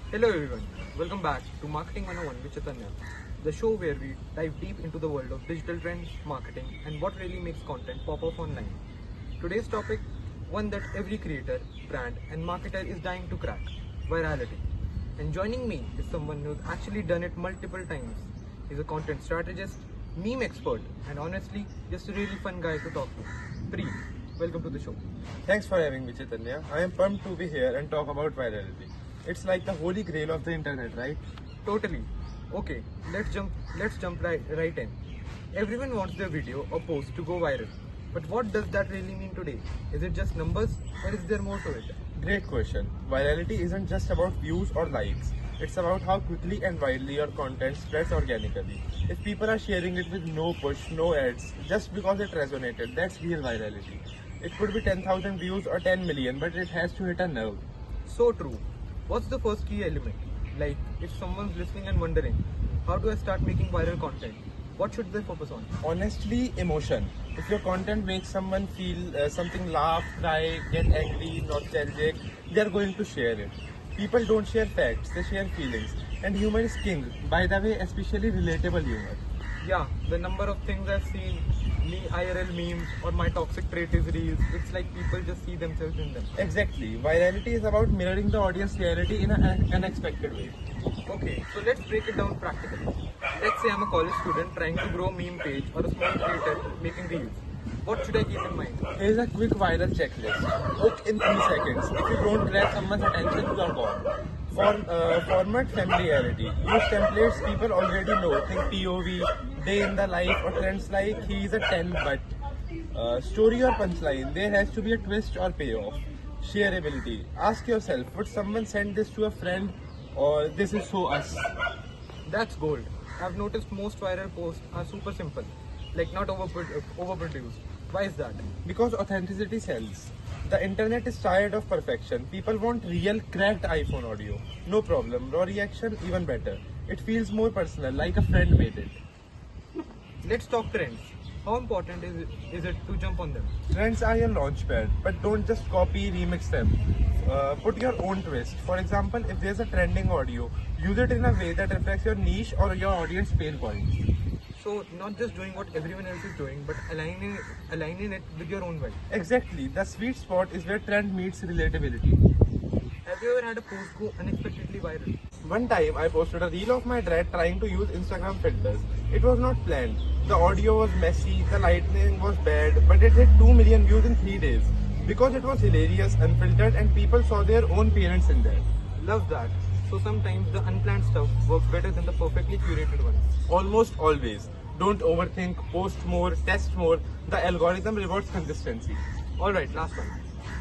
Hello everyone, welcome back to Marketing 101 with Chaitanya, the show where we dive deep into the world of digital trends, marketing, and what really makes content pop off online. Today's topic, one that every creator, brand, and marketer is dying to crack, virality. And joining me is someone who's actually done it multiple times. He's a content strategist, meme expert, and honestly, just a really fun guy to talk to. Preet, welcome to the show. Thanks for having me, Chaitanya. I am pumped to be here and talk about virality. It's like the holy grail of the internet, right? Totally. Okay, let's jump right in. Everyone wants their video or post to go viral. But what does that really mean today? Is it just numbers or is there more to it? Great question. Virality isn't just about views or likes. It's about how quickly and widely your content spreads organically. If people are sharing it with no push, no ads, just because it resonated, that's real virality. It could be 10,000 views or 10 million, but it has to hit a nerve. So true. What's the first key element? Like, if someone's listening and wondering, how do I start making viral content? What should they focus on? Honestly, emotion. If your content makes someone feel something, laugh, cry, get angry, nostalgic, they're going to share it. People don't share facts, they share feelings. And humor is king. By the way, especially relatable humor. Yeah, the number of things I've seen, me IRL memes or my toxic trait is reels, it's like people just see themselves in them. Exactly. Virality is about mirroring the audience reality in an unexpected way. Okay, so let's break it down practically. Let's say I'm a college student trying to grow a meme page or a small creator making reels. What should I keep in mind? Here's a quick viral checklist. Hook in 3 seconds. If you don't grab someone's attention, you are gone. Format familiarity. Use templates people already know. Think POV, day in the life, or trends like he's a 10 but. Story or punchline. There has to be a twist or payoff. Shareability. Ask yourself, would someone send this to a friend or this is so us? That's gold. I've noticed most viral posts are super simple, like not overproduced. Why is that? Because authenticity sells. The internet is tired of perfection. People want real cracked iPhone audio. No problem. Raw reaction, even better. It feels more personal, like a friend made it. Let's talk trends. How important is it to jump on them? Trends are your launchpad, but don't just copy, remix them. Put your own twist. For example, if there's a trending audio, use it in a way that reflects your niche or your audience pain points. So not just doing what everyone else is doing, but aligning it with your own vibe. Exactly. The sweet spot is where trend meets relatability. Have you ever had a post go unexpectedly viral? One time I posted a reel of my dad trying to use Instagram filters. It was not planned. The audio was messy, the lighting was bad, but it hit 2 million views in 3 days. Because it was hilarious, unfiltered, and people saw their own parents in there. Love that. So sometimes the unplanned stuff works better than the perfectly curated ones. Almost always. Don't overthink, post more, test more. The algorithm rewards consistency. Alright, last one.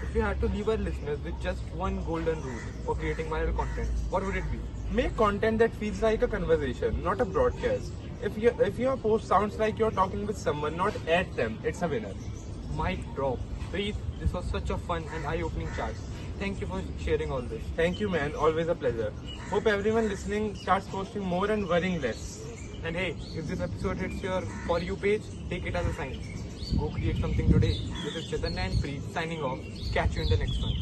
If you had to leave our listeners with just one golden rule for creating viral content, what would it be? Make content that feels like a conversation, not a broadcast. If your post sounds like you're talking with someone, not at them, it's a winner. Mic drop. Preet, this was such a fun and eye-opening chat. Thank you for sharing all this. Thank you, man. Always a pleasure. Hope everyone listening starts posting more and worrying less. And hey, if this episode hits your For You page, take it as a sign. Go create something today. This is Chaitanya and Preet signing off. Catch you in the next one.